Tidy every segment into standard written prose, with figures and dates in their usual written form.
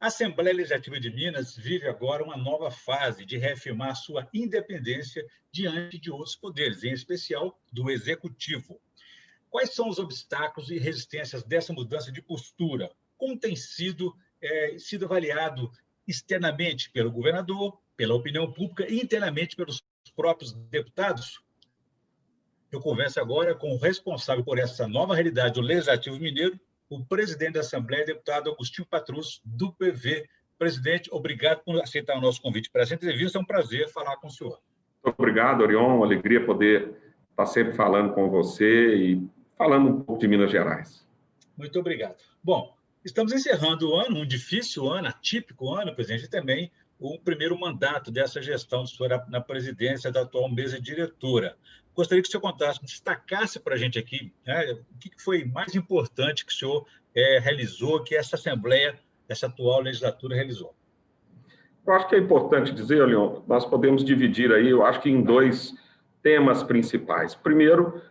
A Assembleia Legislativa de Minas vive agora uma nova fase de reafirmar sua independência diante de outros poderes, em especial do Executivo. Quais são os obstáculos e resistências dessa mudança de postura? Como tem sido avaliado externamente pelo governador, pela opinião pública e internamente pelos próprios deputados? Eu converso agora com o responsável por essa nova realidade do Legislativo Mineiro, o presidente da Assembleia, deputado Agostinho Patrus, do PV. Presidente, obrigado por aceitar o nosso convite para essa entrevista. É um prazer falar com o senhor. Muito obrigado, Orion. Uma alegria poder estar sempre falando com você e falando um pouco de Minas Gerais. Muito obrigado. Bom, estamos encerrando o ano, um difícil ano, atípico ano, presidente, e também o primeiro mandato dessa gestão do senhor na presidência da atual mesa diretora. Gostaria que o senhor contasse, destacasse para a gente aqui, né, o que foi mais importante que o senhor realizou, que essa Assembleia, essa atual legislatura realizou. Eu acho que é importante dizer, Leon, nós podemos dividir aí, eu acho que em dois temas principais. Primeiro,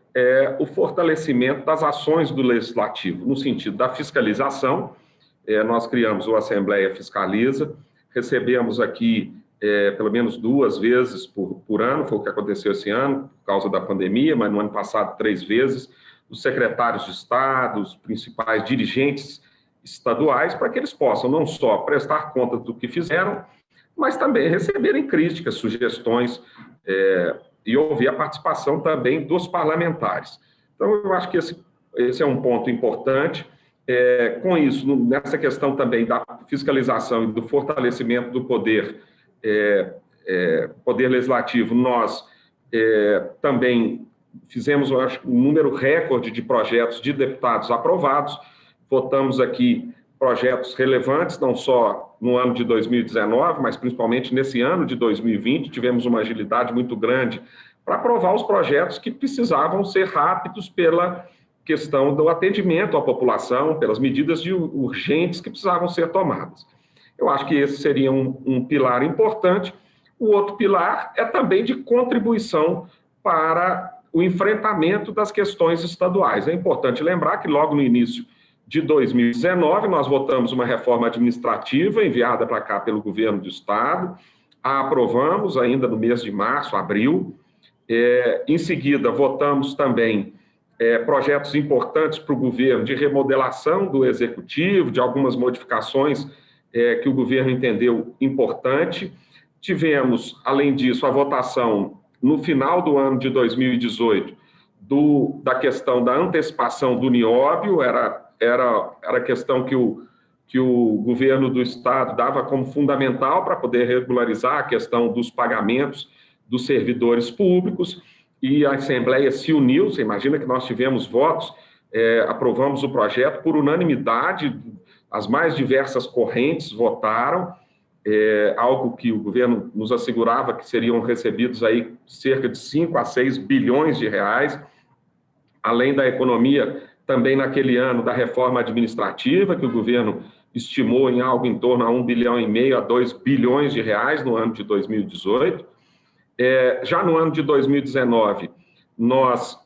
o fortalecimento das ações do Legislativo, no sentido da fiscalização. Nós criamos o Assembleia Fiscaliza, recebemos aqui pelo menos 2 vezes por ano, foi o que aconteceu esse ano, por causa da pandemia, mas no ano passado 3 vezes, os secretários de Estado, os principais dirigentes estaduais, para que eles possam não só prestar conta do que fizeram, mas também receberem críticas, sugestões e ouvir a participação também dos parlamentares. Então, eu acho que esse é um ponto importante. Com isso, nessa questão também da fiscalização e do fortalecimento do poder legislativo, nós também fizemos, eu acho, um número recorde de projetos de deputados aprovados. Votamos aqui projetos relevantes, não só no ano de 2019, mas principalmente nesse ano de 2020, tivemos uma agilidade muito grande para aprovar os projetos que precisavam ser rápidos pela questão do atendimento à população, pelas medidas urgentes que precisavam ser tomadas. Eu acho que esse seria um pilar importante. O outro pilar é também de contribuição para o enfrentamento das questões estaduais. É importante lembrar que logo no início de 2019, nós votamos uma reforma administrativa enviada para cá pelo governo do Estado, a aprovamos ainda no mês de março, abril. Em seguida, votamos também projetos importantes para o governo de remodelação do Executivo, de algumas modificações que o governo entendeu importante. Tivemos, além disso, a votação no final do ano de 2018 da questão da antecipação do nióbio, era a questão que o governo do Estado dava como fundamental para poder regularizar a questão dos pagamentos dos servidores públicos, e a Assembleia se uniu. Você imagina que nós tivemos votos, aprovamos o projeto por unanimidade, as mais diversas correntes votaram, algo que o governo nos assegurava que seriam recebidos aí cerca de 5 a 6 bilhões de reais, além da economia, também naquele ano da reforma administrativa, que o governo estimou em algo em torno a 1,5 bilhão a 2 bilhões de reais no ano de 2018. Já no ano de 2019, nós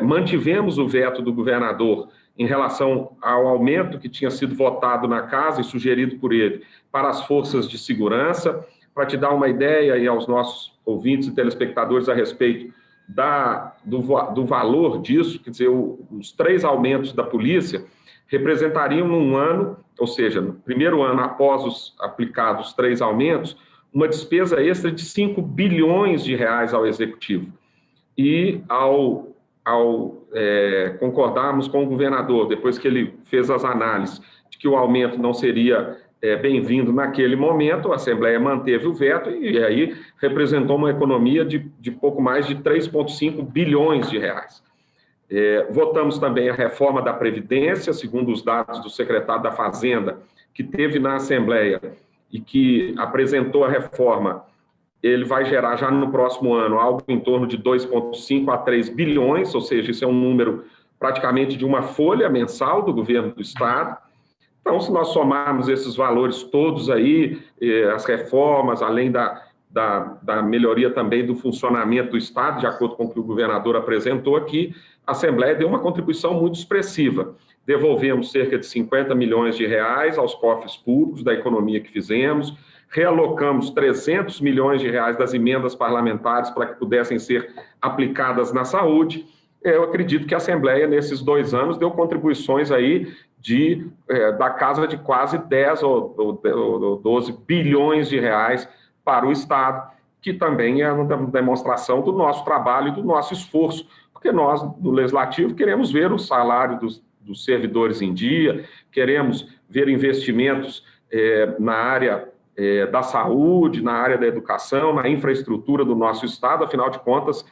mantivemos o veto do governador em relação ao aumento que tinha sido votado na casa e sugerido por ele para as forças de segurança. Para te dar uma ideia aí aos nossos ouvintes e telespectadores a respeito do valor disso, quer dizer, os 3 aumentos da polícia representariam num ano, ou seja, no primeiro ano após os aplicados 3 aumentos, uma despesa extra de 5 bilhões de reais ao Executivo. E ao concordarmos com o governador, depois que ele fez as análises de que o aumento não seria bem-vindo naquele momento, a Assembleia manteve o veto e aí representou uma economia de pouco mais de 3,5 bilhões de reais. Votamos também a reforma da Previdência, segundo os dados do secretário da Fazenda, que teve na Assembleia e que apresentou a reforma. Ele vai gerar já no próximo ano algo em torno de 2,5 a 3 bilhões, ou seja, isso é um número praticamente de uma folha mensal do governo do Estado. Então, se nós somarmos esses valores todos aí, as reformas, além da melhoria também do funcionamento do Estado, de acordo com o que o governador apresentou aqui, a Assembleia deu uma contribuição muito expressiva. devolvemos cerca de 50 milhões de reais aos cofres públicos da economia que fizemos, realocamos 300 milhões de reais das emendas parlamentares para que pudessem ser aplicadas na saúde. Eu acredito que a Assembleia, nesses 2 anos, deu contribuições aí da casa de quase 10 ou 12 bilhões de reais para o Estado, que também é uma demonstração do nosso trabalho e do nosso esforço, porque nós, do Legislativo, queremos ver o salário dos servidores em dia, queremos ver investimentos na área da saúde, na área da educação, na infraestrutura do nosso Estado. Afinal de contas,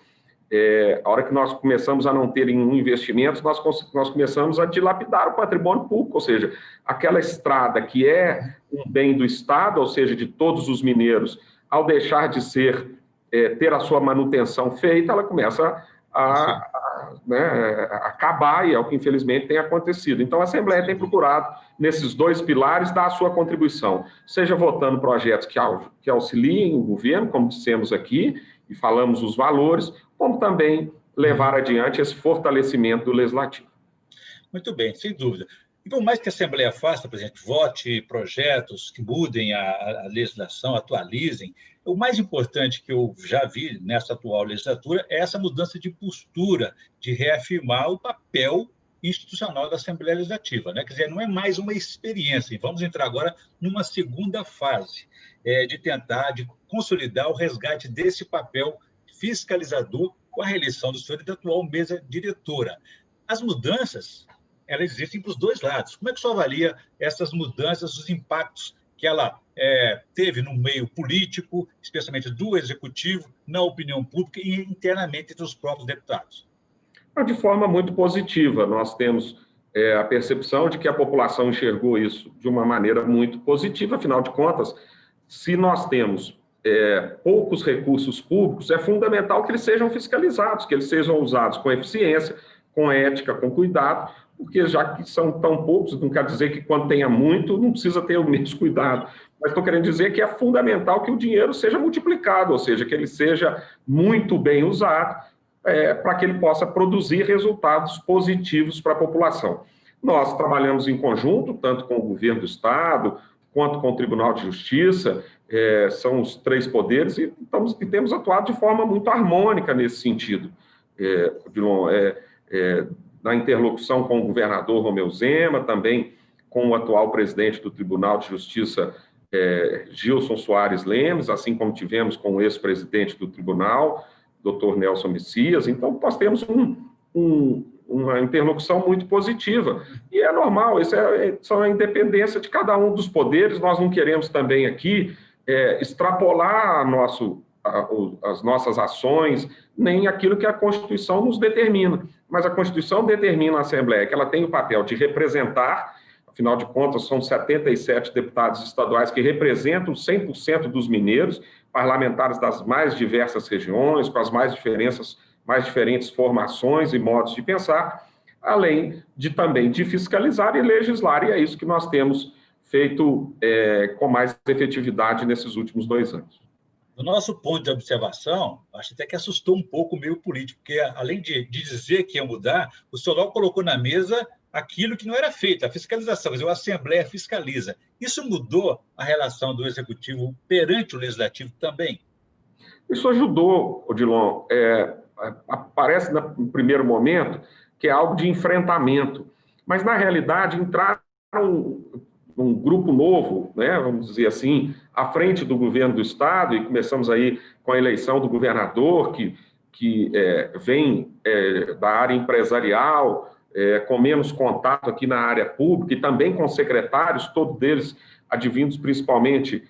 a hora que nós começamos a não ter investimentos, nós começamos a dilapidar o patrimônio público, ou seja, aquela estrada que é um bem do Estado, ou seja, de todos os mineiros, ao deixar de ter a sua manutenção feita, ela começa a acabar, e é o que infelizmente tem acontecido. Então, a Assembleia tem procurado, nesses 2 pilares, dar a sua contribuição, seja votando projetos que auxiliem o governo, como dissemos aqui, e falamos os valores, como também levar adiante esse fortalecimento do Legislativo. Muito bem, sem dúvida. E por mais que a Assembleia faça, presidente, vote projetos que mudem a legislação, atualizem, o mais importante que eu já vi nessa atual legislatura é essa mudança de postura, de reafirmar o papel institucional da Assembleia Legislativa, né? Quer dizer, não é mais uma experiência, e vamos entrar agora numa segunda fase, de tentar consolidar o resgate desse papel fiscalizador com a reeleição do senhor e da atual mesa diretora. As mudanças, elas existem para os 2 lados. Como é que o senhor avalia essas mudanças, os impactos que ela teve no meio político, especialmente do Executivo, na opinião pública e internamente entre os próprios deputados? De forma muito positiva. Nós temos a percepção de que a população enxergou isso de uma maneira muito positiva. Afinal de contas, se nós temos poucos recursos públicos, é fundamental que eles sejam fiscalizados, que eles sejam usados com eficiência, com ética, com cuidado, porque já que são tão poucos, não quer dizer que quando tenha muito, não precisa ter o mesmo cuidado. Mas estou querendo dizer que é fundamental que o dinheiro seja multiplicado, ou seja, que ele seja muito bem usado, para que ele possa produzir resultados positivos para a população. Nós trabalhamos em conjunto, tanto com o governo do Estado, quanto com o Tribunal de Justiça, são os 3 poderes, e temos atuado de forma muito harmônica nesse sentido. Na interlocução com o governador Romeu Zema, também com o atual presidente do Tribunal de Justiça, Gilson Soares Lemes, assim como tivemos com o ex-presidente do tribunal, Dr. Nelson Messias. Então, nós temos uma interlocução muito positiva. E é normal, isso só a independência de cada um dos poderes. Nós não queremos também aqui extrapolar as nossas ações, nem aquilo que a Constituição nos determina. Mas a Constituição determina a Assembleia que ela tem o papel de representar, afinal de contas, são 77 deputados estaduais que representam 100% dos mineiros, parlamentares das mais diversas regiões, com as mais diferentes formações e modos de pensar, além também de fiscalizar e legislar, e é isso que nós temos feito com mais efetividade nesses últimos 2 anos. Do nosso ponto de observação, acho até que assustou um pouco o meio político, porque além de dizer que ia mudar, o senhor logo colocou na mesa aquilo que não era feito, a fiscalização, quer dizer, a Assembleia fiscaliza. Isso mudou a relação do Executivo perante o Legislativo também? Isso ajudou, Odilon. Parece, no primeiro momento, que é algo de enfrentamento, mas, na realidade, entraram um grupo novo, né, vamos dizer assim, à frente do governo do Estado, e começamos aí com a eleição do governador, que vem da área empresarial, com menos contato aqui na área pública, e também com secretários, todos eles advindos principalmente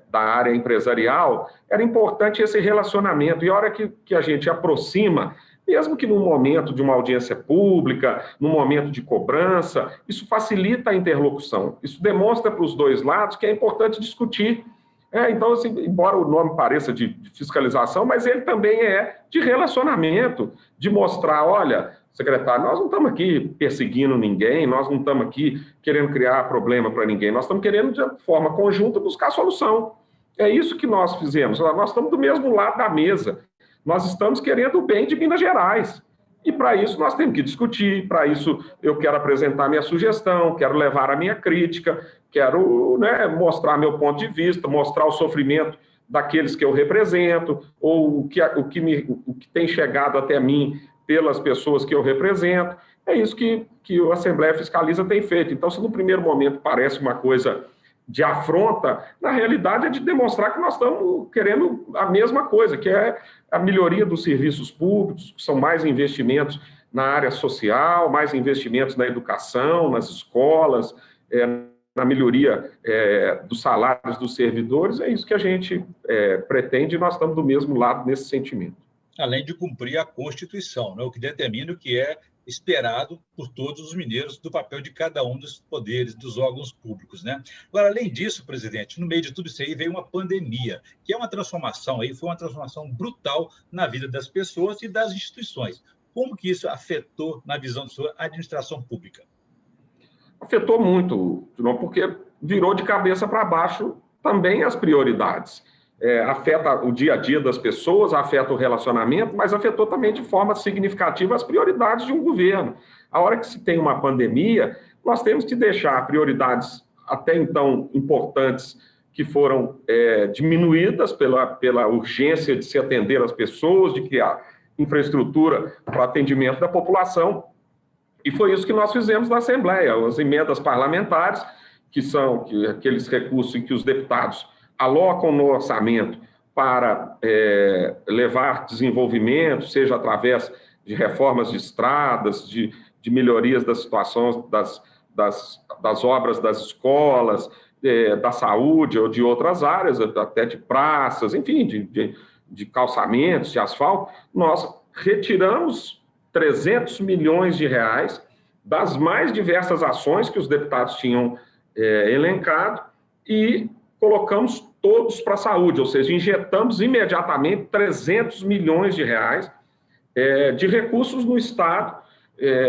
da área empresarial. Era importante esse relacionamento, e a hora que a gente aproxima, mesmo que num momento de uma audiência pública, num momento de cobrança, isso facilita a interlocução, isso demonstra para os 2 lados que é importante discutir. Então, assim, embora o nome pareça de fiscalização, mas ele também é de relacionamento, de mostrar, olha, secretário, nós não estamos aqui perseguindo ninguém, nós não estamos aqui querendo criar problema para ninguém, nós estamos querendo, de forma conjunta, buscar solução. É isso que nós fizemos, nós estamos do mesmo lado da mesa, nós estamos querendo o bem de Minas Gerais. E para isso nós temos que discutir, para isso eu quero apresentar minha sugestão, quero levar a minha crítica, quero, né, mostrar meu ponto de vista, mostrar o sofrimento daqueles que eu represento, ou o que tem chegado até mim pelas pessoas que eu represento. É isso que a Assembleia Fiscaliza tem feito. Então, se no primeiro momento parece uma coisa de afronta, na realidade é de demonstrar que nós estamos querendo a mesma coisa, que é a melhoria dos serviços públicos, que são mais investimentos na área social, mais investimentos na educação, nas escolas, na melhoria dos salários dos servidores. É isso que a gente pretende, e nós estamos do mesmo lado nesse sentimento. Além de cumprir a Constituição, né, o que determina o que é esperado por todos os mineiros do papel de cada um dos poderes, dos órgãos públicos, né? Agora, além disso, presidente, no meio de tudo isso aí veio uma pandemia, que é uma transformação aí, foi uma transformação brutal na vida das pessoas e das instituições. Como que isso afetou, na visão sua, a administração pública? Afetou muito, porque virou de cabeça para baixo também as prioridades. Afeta o dia a dia das pessoas, afeta o relacionamento, mas afetou também de forma significativa as prioridades de um governo. A hora que se tem uma pandemia, nós temos que deixar prioridades até então importantes, que foram diminuídas pela urgência de se atender as pessoas, de criar infraestrutura para o atendimento da população. E foi isso que nós fizemos na Assembleia. As emendas parlamentares, que são aqueles recursos em que os deputados alocam no orçamento para levar desenvolvimento, seja através de reformas de estradas, de melhorias das situações das obras das escolas, da saúde ou de outras áreas, até de praças, enfim, de calçamentos, de asfalto. Nós retiramos 300 milhões de reais das mais diversas ações que os deputados tinham elencado e colocamos todos para a saúde, ou seja, injetamos imediatamente 300 milhões de reais de recursos no Estado,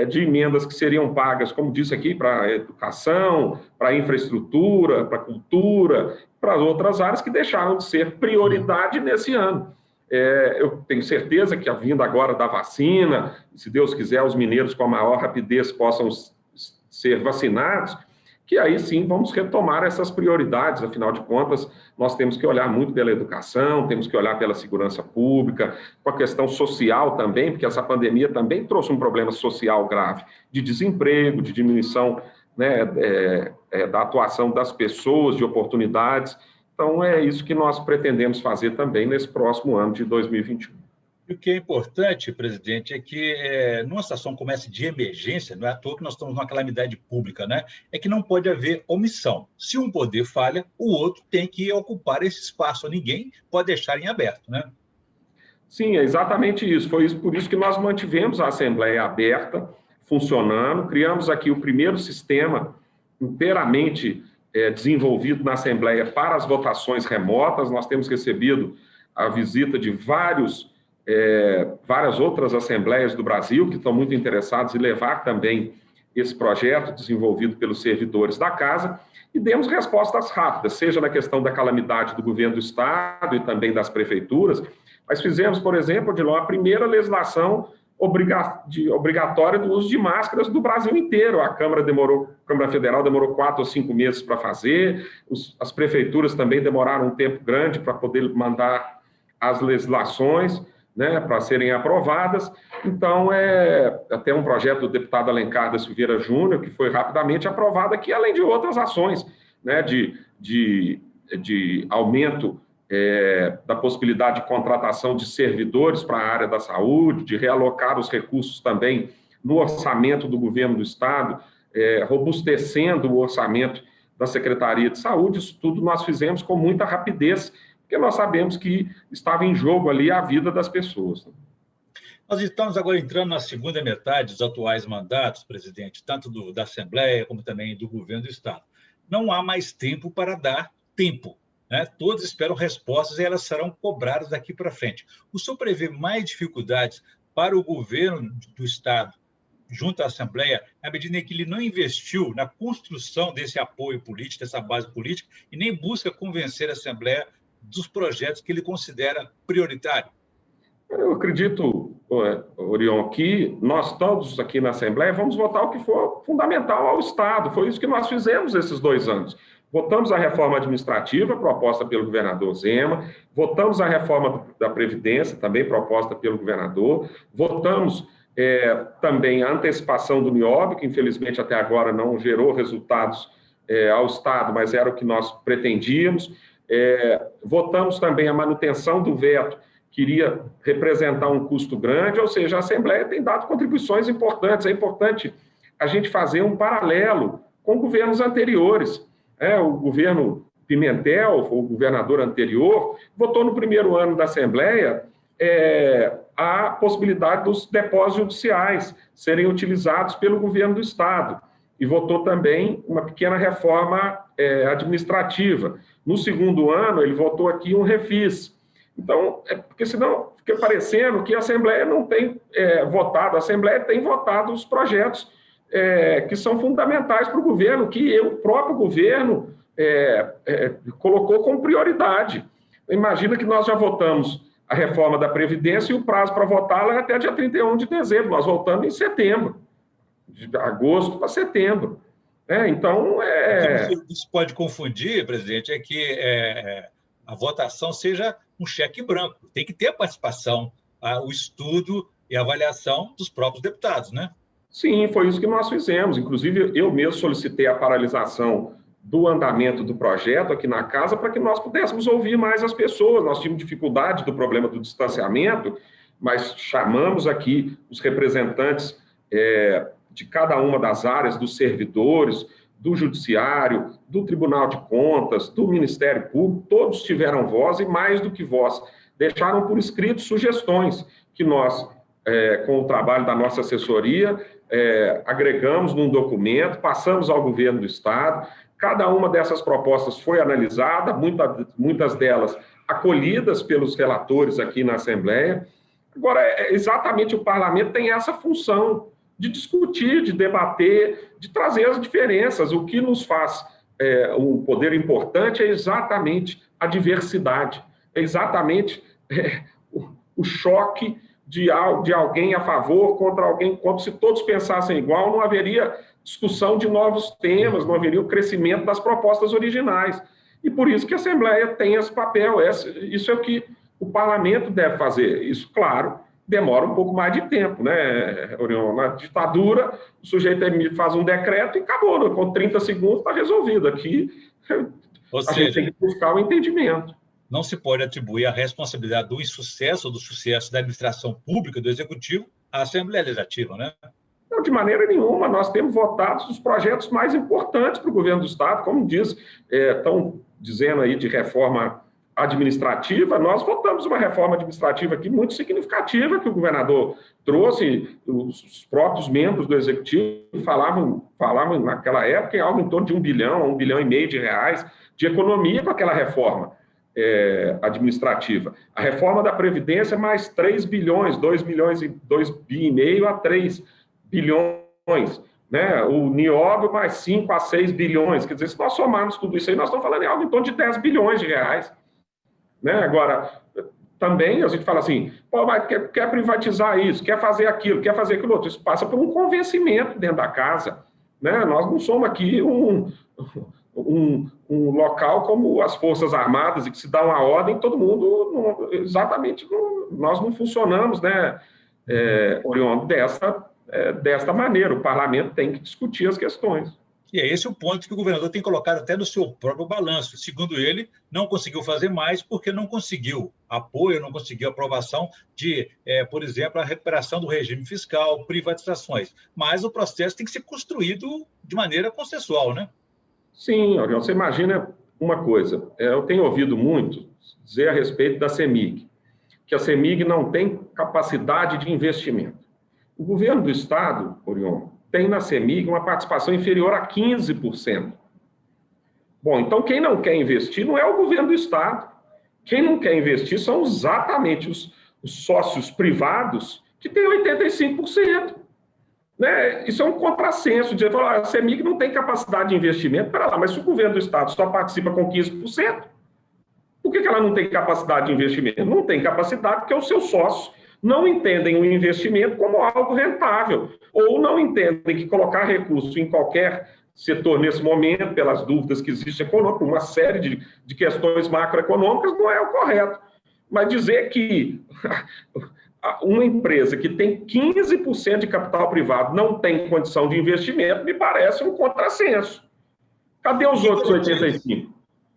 de emendas que seriam pagas, como disse aqui, para a educação, para a infraestrutura, para a cultura, para outras áreas que deixaram de ser prioridade nesse ano. Eu tenho certeza que, vindo agora da vacina, se Deus quiser, os mineiros com a maior rapidez possam ser vacinados, que aí sim vamos retomar essas prioridades. Afinal de contas, nós temos que olhar muito pela educação, temos que olhar pela segurança pública, com a questão social também, porque essa pandemia também trouxe um problema social grave, de desemprego, de diminuição, né, da atuação das pessoas, de oportunidades. Então, é isso que nós pretendemos fazer também nesse próximo ano de 2021. E o que é importante, presidente, é que numa situação como essa de emergência, não é à toa que nós estamos numa calamidade pública, né? É que não pode haver omissão. Se um poder falha, o outro tem que ocupar esse espaço. Ninguém pode deixar em aberto, né? Sim, é exatamente isso. Foi por isso que nós mantivemos a Assembleia aberta, funcionando, criamos aqui o primeiro sistema inteiramente desenvolvido na Assembleia para as votações remotas. Nós temos recebido a visita de várias outras assembleias do Brasil que estão muito interessados em levar também esse projeto desenvolvido pelos servidores da Casa, e demos respostas rápidas, seja na questão da calamidade do governo do Estado e também das prefeituras. Mas fizemos, por exemplo, a primeira legislação obrigatória do uso de máscaras do Brasil inteiro. A Câmara Federal demorou 4 ou 5 meses para fazer, as prefeituras também demoraram um tempo grande para poder mandar as legislações, né, para serem aprovadas. Então, até um projeto do deputado Alencar da Silveira Júnior, que foi rapidamente aprovado aqui, além de outras ações, né, de aumento da possibilidade de contratação de servidores para a área da saúde, de realocar os recursos também no orçamento do governo do Estado, robustecendo o orçamento da Secretaria de Saúde. Isso tudo nós fizemos com muita rapidez, porque nós sabemos que estava em jogo ali a vida das pessoas. Nós estamos agora entrando na segunda metade dos atuais mandatos, presidente, tanto da Assembleia como também do governo do Estado. Não há mais tempo para dar tempo, né? Todos esperam respostas e elas serão cobradas daqui para frente. O senhor prevê mais dificuldades para o governo do Estado, junto à Assembleia, na medida em que ele não investiu na construção desse apoio político, dessa base política, e nem busca convencer a Assembleia dos projetos que ele considera prioritários? Eu acredito Orion, que nós todos aqui na Assembleia vamos votar o que for fundamental ao Estado. Foi isso que nós fizemos esses 2 anos. Votamos a reforma administrativa, proposta pelo governador Zema, votamos a reforma da Previdência, também proposta pelo governador, votamos também a antecipação do NIOB, que infelizmente até agora não gerou resultados ao Estado, mas era o que nós pretendíamos. Votamos também a manutenção do veto, que iria representar um custo grande, ou seja, a Assembleia tem dado contribuições importantes. É importante a gente fazer um paralelo com governos anteriores. O governo Pimentel, o governador anterior, votou no primeiro ano da Assembleia a possibilidade dos depósitos judiciais serem utilizados pelo governo do Estado. E votou também uma pequena reforma administrativa. No segundo ano, ele votou aqui um refis. Então, porque senão fica parecendo que a Assembleia não tem votado, a Assembleia tem votado os projetos que são fundamentais para o governo, que o próprio governo colocou como prioridade. Imagina que nós já votamos a reforma da Previdência e o prazo para votá-la é até dia 31 de dezembro, nós votamos em setembro, de agosto para setembro. Então, O que isso pode confundir, presidente, é que a votação seja um cheque branco. Tem que ter a participação, o estudo e a avaliação dos próprios deputados, né? Sim, foi isso que nós fizemos. Inclusive, eu mesmo solicitei a paralisação do andamento do projeto aqui na casa para que nós pudéssemos ouvir mais as pessoas. Nós tínhamos dificuldade do problema do distanciamento, mas chamamos aqui os representantes de cada uma das áreas, dos servidores, do Judiciário, do Tribunal de Contas, do Ministério Público, todos tiveram voz e, mais do que voz, deixaram por escrito sugestões que nós, com o trabalho da nossa assessoria, agregamos num documento, passamos ao governo do Estado. Cada uma dessas propostas foi analisada, muitas delas acolhidas pelos relatores aqui na Assembleia. Agora, exatamente o parlamento tem essa função de discutir, de debater, de trazer as diferenças. O que nos faz um poder importante é exatamente a diversidade, é exatamente o choque de alguém a favor contra alguém, como se todos pensassem igual, não haveria discussão de novos temas, não haveria o crescimento das propostas originais. E por isso que a Assembleia tem esse papel, isso é o que o parlamento deve fazer. Isso, claro, demora um pouco mais de tempo, né, Orion? Na ditadura, o sujeito faz um decreto e acabou, né? Com 30 segundos está resolvido. Aqui, gente tem que buscar o entendimento. Não se pode atribuir a responsabilidade do insucesso ou do sucesso da administração pública, do Executivo, à Assembleia Legislativa, né? Não, de maneira nenhuma. Nós temos votado os projetos mais importantes para o governo do Estado, como diz, estão dizendo aí de reforma administrativa, nós votamos uma reforma administrativa aqui muito significativa que o governador trouxe, os próprios membros do Executivo falavam naquela época em algo em torno de 1 bilhão, a 1,5 bilhão de reais de economia com aquela reforma administrativa. A reforma da Previdência mais 3 bilhões, 2 bi e meio a 3 bilhões, né? O NIOB mais 5 a 6 bilhões, quer dizer, se nós somarmos tudo isso aí, nós estamos falando em algo em torno de 10 bilhões de reais. Né? Agora, também a gente fala assim, mas quer privatizar isso, quer fazer aquilo, quer fazer aquilo outro. Isso passa por um convencimento dentro da casa. Né? Nós não somos aqui um local como as Forças Armadas, em que se dá uma ordem, todo mundo, nós não funcionamos, né, Orion, desta maneira. O parlamento tem que discutir as questões. E é esse o ponto que o governador tem colocado até no seu próprio balanço. Segundo ele, não conseguiu fazer mais porque não conseguiu apoio, não conseguiu aprovação de, por exemplo, a recuperação do regime fiscal, privatizações. Mas o processo tem que ser construído de maneira consensual, né? Sim, você imagina uma coisa. Eu tenho ouvido muito dizer a respeito da CEMIG, que a CEMIG não tem capacidade de investimento. O governo do Estado, Orion, tem na CEMIG uma participação inferior a 15%. Bom, então quem não quer investir não é o governo do Estado. Quem não quer investir são exatamente os sócios privados que têm 85%. Né? Isso é um contrassenso, de falar, a CEMIG não tem capacidade de investimento, pera lá, mas se o governo do Estado só participa com 15%, por que ela não tem capacidade de investimento? Não tem capacidade porque os seus sócios não entendem o investimento como algo rentável, ou não entendem que colocar recurso em qualquer setor nesse momento, pelas dúvidas que existem econômicas, uma série de questões macroeconômicas, não é o correto. Mas dizer que uma empresa que tem 15% de capital privado não tem condição de investimento, me parece um contrassenso. Cadê os outros 85%?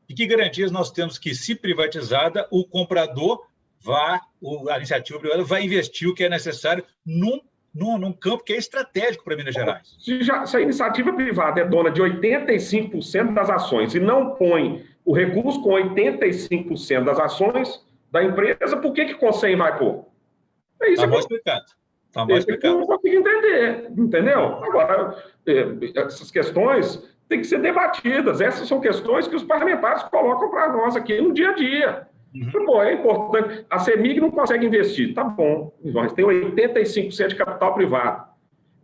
E que garantias nós temos que, se privatizada, o comprador a iniciativa privada vai investir o que é necessário num campo que é estratégico para Minas Gerais? Se a iniciativa privada é dona de 85% das ações e não põe o recurso com 85% das ações da empresa, por que o Conselho vai pôr? Está mal explicado. Está mal explicado. Eu não consigo entender, entendeu? Agora, essas questões têm que ser debatidas. Essas são questões que os parlamentares colocam para nós aqui no dia a dia. Pô, é importante. A CEMIG não consegue investir. Tá bom, nós temos 85% de capital privado.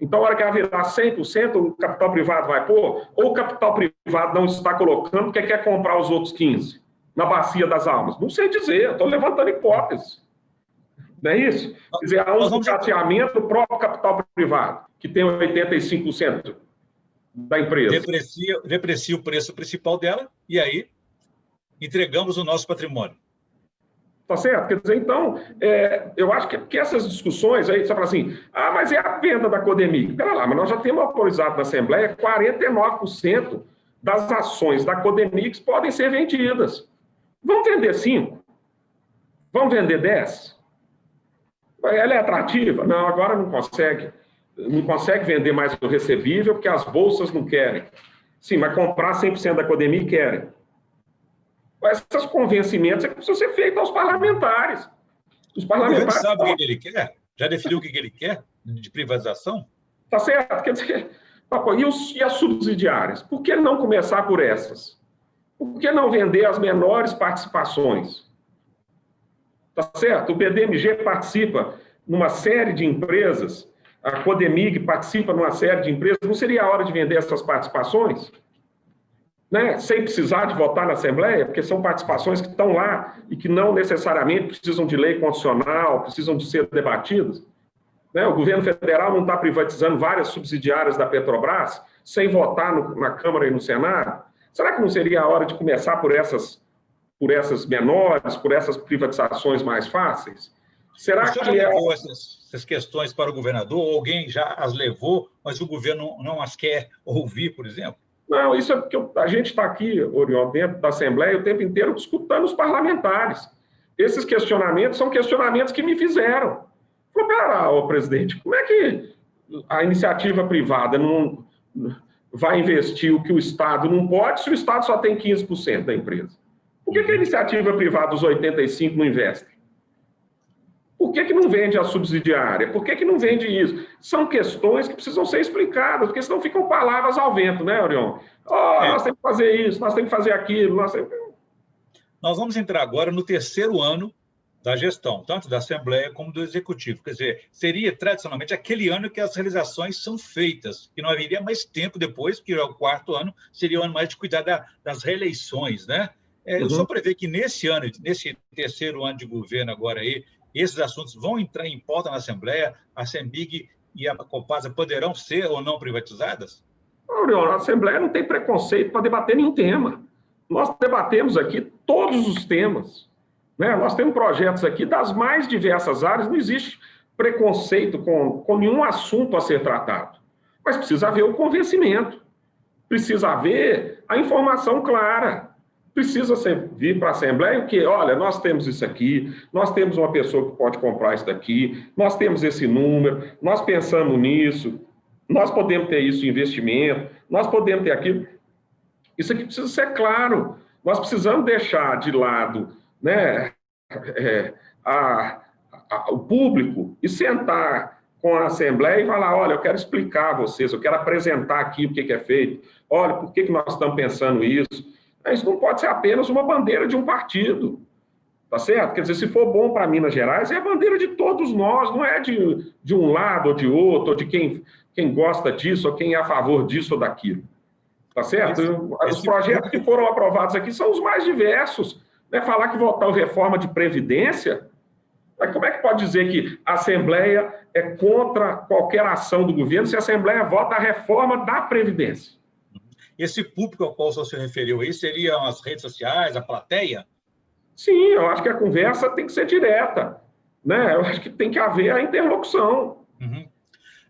Então, a hora que ela virar 100%, o capital privado vai pôr? Ou o capital privado não está colocando porque quer comprar os outros 15% na bacia das almas? Não sei dizer, estou levantando hipóteses. Não é isso? Quer dizer, há um sucateamento do próprio capital privado, que tem 85% da empresa. Deprecia o preço principal dela e aí entregamos o nosso patrimônio. Tá certo? Quer dizer, então, eu acho que essas discussões aí, você fala assim, mas é a venda da Codemig. Pera lá, mas nós já temos autorizado na Assembleia 49% das ações da Codemig podem ser vendidas. Vamos vender 5%? Vamos vender 10%? Ela é atrativa? Não, agora não consegue. Não consegue vender mais o recebível porque as bolsas não querem. Sim, mas comprar 100% da Codemig querem. Esses convencimentos precisam ser feitos aos parlamentares. Os parlamentares sabem o que ele quer? Já definiu o que ele quer de privatização? Tá certo. Quer dizer, e as subsidiárias? Por que não começar por essas? Por que não vender as menores participações? Tá certo? O BDMG participa numa série de empresas, a Codemig participa numa série de empresas. Não seria a hora de vender essas participações? Né? Sem precisar de votar na Assembleia, porque são participações que estão lá e que não necessariamente precisam de lei constitucional, precisam de ser debatidas. Né? O governo federal não está privatizando várias subsidiárias da Petrobras sem votar na Câmara e no Senado? Será que não seria a hora de começar por essas menores, por essas privatizações mais fáceis? Será que levou essas questões para o governador? Ou alguém já as levou, mas o governo não as quer ouvir, por exemplo? Não, isso é porque a gente está aqui, Orion, dentro da Assembleia, o tempo inteiro escutando os parlamentares. Esses questionamentos são questionamentos que me fizeram. Falei, pera, ô presidente, como é que a iniciativa privada não vai investir o que o Estado não pode se o Estado só tem 15% da empresa? Por que a iniciativa privada, os 85%, não investe? Por que não vende a subsidiária? Por que não vende isso? São questões que precisam ser explicadas, porque senão ficam palavras ao vento, né, Orion? Nós temos que fazer isso, nós temos que fazer aquilo. Nós vamos entrar agora no terceiro ano da gestão, tanto da Assembleia como do Executivo. Quer dizer, seria tradicionalmente aquele ano que as realizações são feitas, que não haveria mais tempo depois, porque é o quarto ano, seria o ano mais de cuidar das reeleições, né? Eu só prevê que nesse terceiro ano de governo agora aí, esses assuntos vão entrar em pauta na Assembleia, a CEMIG e a Copasa poderão ser ou não privatizadas? Orion, a Assembleia não tem preconceito para debater nenhum tema. Nós debatemos aqui todos os temas. Né? Nós temos projetos aqui das mais diversas áreas, não existe preconceito com nenhum assunto a ser tratado. Mas precisa haver o convencimento, precisa haver a informação clara. Precisa vir para a Assembleia o quê? Olha, nós temos isso aqui, nós temos uma pessoa que pode comprar isso daqui, nós temos esse número, nós pensamos nisso, nós podemos ter isso em investimento, nós podemos ter aquilo. Isso aqui precisa ser claro. Nós precisamos deixar de lado, né, o público e sentar com a Assembleia e falar, olha, eu quero explicar a vocês, eu quero apresentar aqui o que é feito, olha, por que nós estamos pensando isso. Isso não pode ser apenas uma bandeira de um partido, tá certo? Quer dizer, se for bom para Minas Gerais, é a bandeira de todos nós, não é de um lado ou de outro, ou de quem gosta disso, ou quem é a favor disso ou daquilo, tá certo? Os projetos que foram aprovados aqui são os mais diversos. Né? Falar que votar reforma de Previdência, Mas como é que pode dizer que a Assembleia é contra qualquer ação do governo se a Assembleia vota a reforma da Previdência? Esse público ao qual você se referiu aí seriam as redes sociais, a plateia? Sim, eu acho que a conversa tem que ser direta, né? Eu acho que tem que haver a interlocução. Uhum.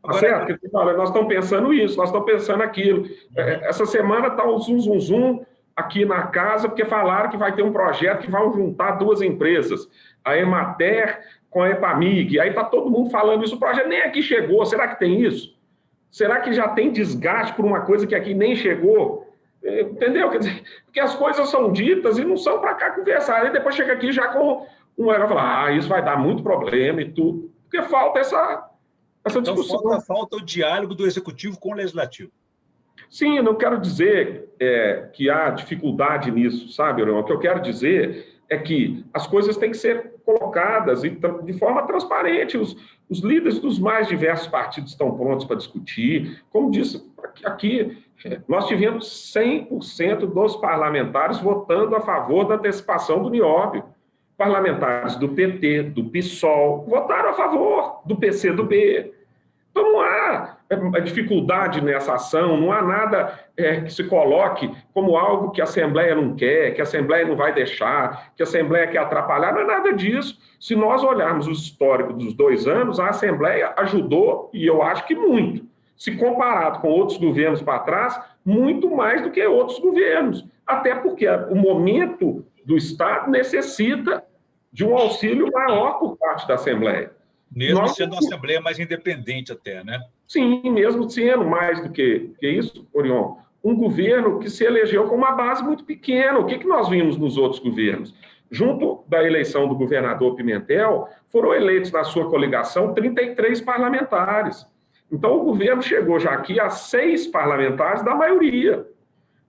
Tá certo? Porque, olha, nós estamos pensando isso, nós estamos pensando aquilo. Essa semana está o zum aqui na casa, porque falaram que vai ter um projeto que vai juntar duas empresas, a Emater com a Epamig. Aí está todo mundo falando isso, o projeto nem aqui chegou. Será que tem isso? Será que já tem desgaste por uma coisa que aqui nem chegou? Entendeu? Quer dizer, porque as coisas são ditas e não são para cá conversar. Aí depois chega aqui já com um vai falar, isso vai dar muito problema e tudo. Porque falta essa discussão. Então, falta o diálogo do Executivo com o Legislativo. Sim, eu não quero dizer que há dificuldade nisso, sabe, Orion? O que eu quero dizer é que as coisas têm que ser colocadas de forma transparente. Os líderes dos mais diversos partidos estão prontos para discutir. Como disse aqui, nós tivemos 100% dos parlamentares votando a favor da antecipação do Nióbio. Parlamentares do PT, do PSOL, votaram a favor, do PCdoB. Então, não há dificuldade nessa ação, não há nada que se coloque como algo que a Assembleia não quer, que a Assembleia não vai deixar, que a Assembleia quer atrapalhar, não é nada disso. Se nós olharmos o histórico dos 2 anos, a Assembleia ajudou, e eu acho que muito, se comparado com outros governos para trás, muito mais do que outros governos. Até porque o momento do Estado necessita de um auxílio maior por parte da Assembleia. Mesmo sendo uma Assembleia mais independente até, né? Sim, mesmo sendo mais do que isso, Orion, um governo que se elegeu com uma base muito pequena. O que nós vimos nos outros governos? Junto da eleição do governador Pimentel, foram eleitos na sua coligação 33 parlamentares. Então, o governo chegou já aqui a 6 parlamentares da maioria.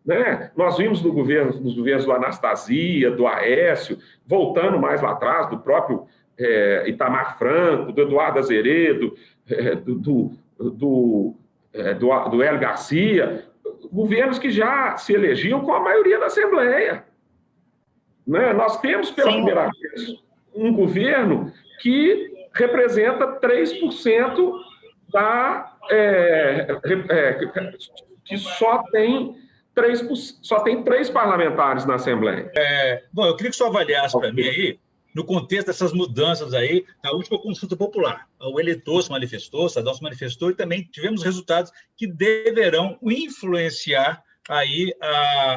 Né? Nós vimos nos governos do Anastasia, do Aécio, voltando mais lá atrás, do próprio Itamar Franco, do Eduardo Azeredo, do Hélio Garcia, governos que já se elegiam com a maioria da Assembleia. Né? Nós temos, pela primeira vez, um governo que representa 3% que só tem 3 parlamentares na Assembleia. Bom, eu queria que o senhor avaliasse para mim aí, no contexto dessas mudanças aí, na última consulta popular. O eleitor se manifestou, o cidadão se manifestou, e também tivemos resultados que deverão influenciar aí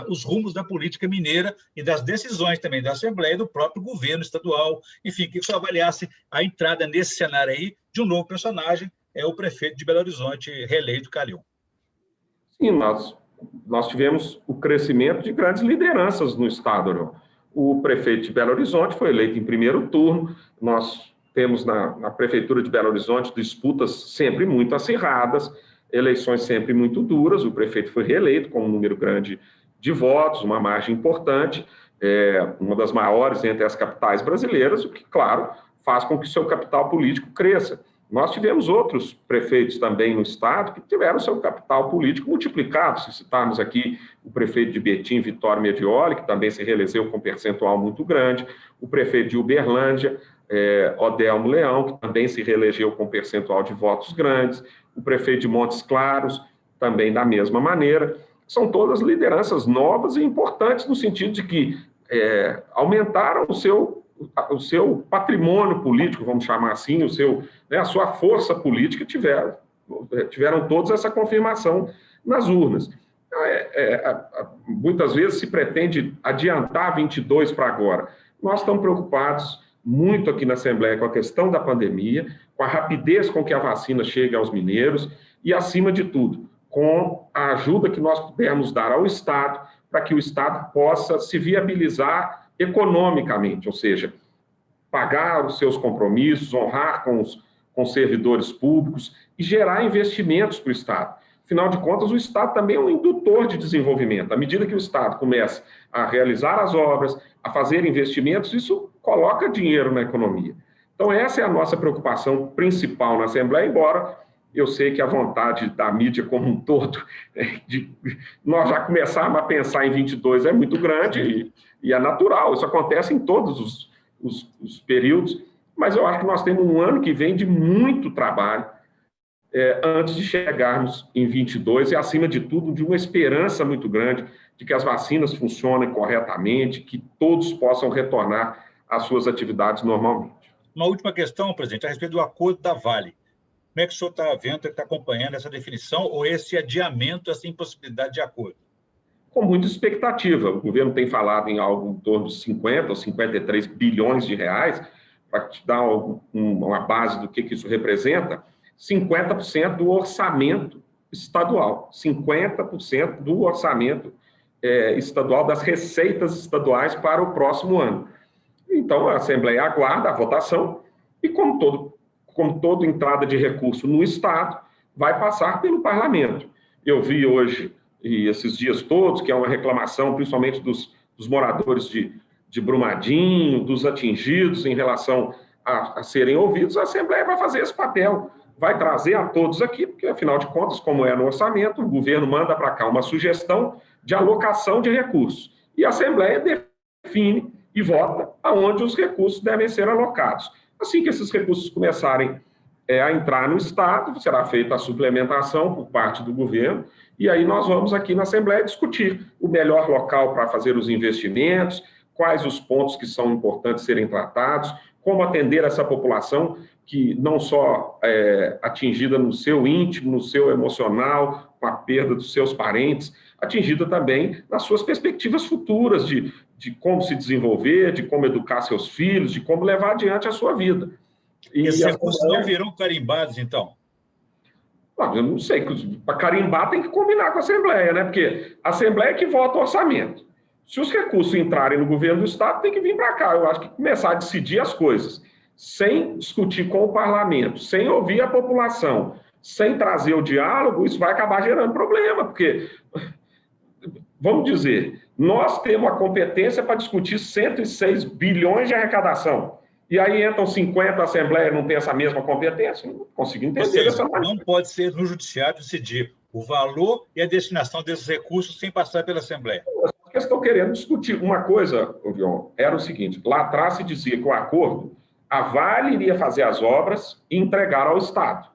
os rumos da política mineira e das decisões também da Assembleia e do próprio governo estadual. Enfim, queria que o senhor avaliasse a entrada nesse cenário aí de um novo personagem, o prefeito de Belo Horizonte, reeleito, Calil. Sim, nós tivemos o crescimento de grandes lideranças no Estado, Orion. O prefeito de Belo Horizonte foi eleito em primeiro turno. Nós temos na Prefeitura de Belo Horizonte disputas sempre muito acirradas, eleições sempre muito duras. O prefeito foi reeleito com um número grande de votos, uma margem importante, uma das maiores entre as capitais brasileiras, o que, claro, faz com que o seu capital político cresça. Nós tivemos outros prefeitos também no Estado que tiveram seu capital político multiplicado. Se citarmos aqui o prefeito de Betim, Vitório Medioli, que também se reelegeu com um percentual muito grande, o prefeito de Uberlândia, Odelmo Leão, que também se reelegeu com um percentual de votos grandes, o prefeito de Montes Claros, também da mesma maneira. São todas lideranças novas e importantes no sentido de que aumentaram o seu patrimônio político, vamos chamar assim, a sua força política, tiveram todos essa confirmação nas urnas. Muitas vezes se pretende adiantar 22 para agora. Nós estamos preocupados muito aqui na Assembleia com a questão da pandemia, com a rapidez com que a vacina chega aos mineiros e, acima de tudo, com a ajuda que nós pudermos dar ao Estado para que o Estado possa se viabilizar economicamente, ou seja, pagar os seus compromissos, honrar com os servidores públicos e gerar investimentos para o Estado. Afinal de contas, o Estado também é um indutor de desenvolvimento. À medida que o Estado começa a realizar as obras, a fazer investimentos, isso coloca dinheiro na economia. Então, essa é a nossa preocupação principal na Assembleia, embora eu sei que a vontade da mídia como um todo, de nós já começarmos a pensar em 22 é muito grande e é natural, isso acontece em todos os períodos, mas eu acho que nós temos um ano que vem de muito trabalho, antes de chegarmos em 22 e, acima de tudo, de uma esperança muito grande de que as vacinas funcionem corretamente, que todos possam retornar às suas atividades normalmente. Uma última questão, presidente, a respeito do acordo da Vale. Como é que o senhor está vendo, está acompanhando essa definição ou esse adiamento, essa impossibilidade de acordo? Com muita expectativa. O governo tem falado em algo em torno de 50 ou 53 bilhões de reais, para te dar uma base do que isso representa, 50% do orçamento estadual, 50% do orçamento estadual, das receitas estaduais para o próximo ano. Então, a Assembleia aguarda a votação e, como toda entrada de recurso no Estado, vai passar pelo Parlamento. Eu vi hoje, e esses dias todos, que é uma reclamação, principalmente dos moradores de Brumadinho, dos atingidos em relação a serem ouvidos, a Assembleia vai fazer esse papel, vai trazer a todos aqui, porque, afinal de contas, como é no orçamento, o governo manda para cá uma sugestão de alocação de recursos, e a Assembleia define e vota aonde os recursos devem ser alocados. Assim que esses recursos começarem a entrar no Estado, será feita a suplementação por parte do governo, e aí nós vamos aqui na Assembleia discutir o melhor local para fazer os investimentos, quais os pontos que são importantes serem tratados, como atender essa população que não só é atingida no seu íntimo, no seu emocional, com a perda dos seus parentes, atingida também nas suas perspectivas futuras de como se desenvolver, de como educar seus filhos, de como levar adiante a sua vida. E esses recursos não virão carimbados, então? Eu não sei, para carimbar tem que combinar com a Assembleia, né? Porque a Assembleia é que vota o orçamento. Se os recursos entrarem no governo do Estado, tem que vir para cá. Eu acho que começar a decidir as coisas, sem discutir com o parlamento, sem ouvir a população, sem trazer o diálogo, isso vai acabar gerando problema, porque, vamos dizer, nós temos a competência para discutir 106 bilhões de arrecadação. E aí entram 50, a Assembleia não tem essa mesma competência? Não consigo entender. Ou seja, não pode ser no Judiciário decidir o valor e a destinação desses recursos sem passar pela Assembleia. Eu estou querendo discutir uma coisa, Orion, era o seguinte, lá atrás se dizia que o acordo, a Vale iria fazer as obras e entregar ao Estado.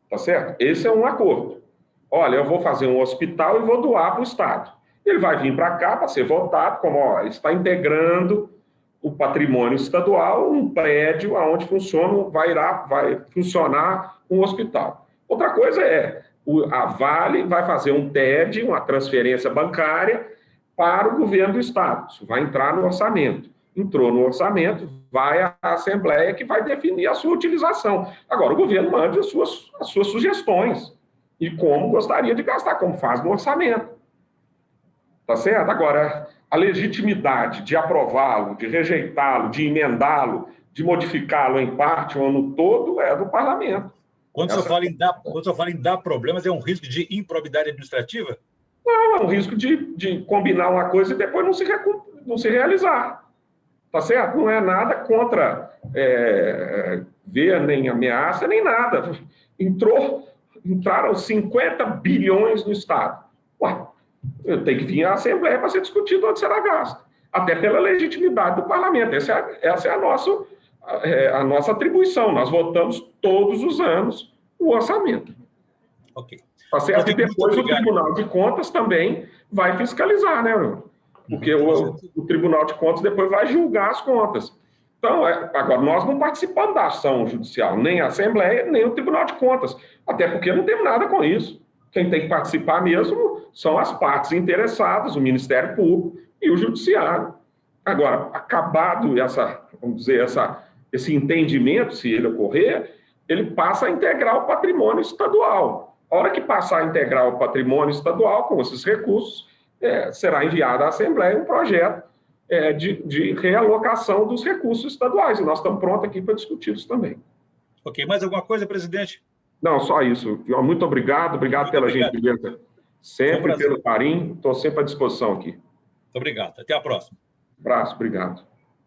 Tá certo? Esse é um acordo. Olha, eu vou fazer um hospital e vou doar para o Estado. Ele vai vir para cá para ser votado, como ele está integrando o patrimônio estadual, um prédio onde vai funcionar um hospital. Outra coisa a Vale vai fazer um TED, uma transferência bancária, para o governo do Estado. Isso vai entrar no orçamento. Entrou no orçamento, vai à Assembleia que vai definir a sua utilização. Agora, o governo manda as suas sugestões e como gostaria de gastar, como faz no orçamento. Tá certo? Agora, a legitimidade de aprová-lo, de rejeitá-lo, de emendá-lo, de modificá-lo em parte ou no todo, é do parlamento. Quando o senhor fala em dar problemas, é um risco de improbidade administrativa? Não, é um risco de combinar uma coisa e depois não se realizar. Tá certo? Não é nada contra ver, nem ameaça, nem nada. Entraram 50 bilhões no Estado. Ué, tem que vir à Assembleia para ser discutido onde será gasto. Até pela legitimidade do parlamento. Essa é a nossa atribuição. Nós votamos todos os anos o orçamento. Ok. Tá certo? E depois o Tribunal de Contas também vai fiscalizar, né, Bruno? Porque o Tribunal de Contas depois vai julgar as contas. Então, agora, nós não participamos da ação judicial, nem a Assembleia, nem o Tribunal de Contas, até porque não temos nada com isso. Quem tem que participar mesmo são as partes interessadas, o Ministério Público e o Judiciário. Agora, acabado esse entendimento, se ele ocorrer, ele passa a integrar o patrimônio estadual. A hora que passar a integrar o patrimônio estadual com esses recursos, será enviado à Assembleia um projeto de realocação dos recursos estaduais. E nós estamos prontos aqui para discutir isso também. Ok. Mais alguma coisa, presidente? Não, só isso. Muito obrigado. Obrigado pela gentileza. Sempre pelo carinho. Estou sempre à disposição aqui. Muito obrigado. Até a próxima. Abraço. Obrigado.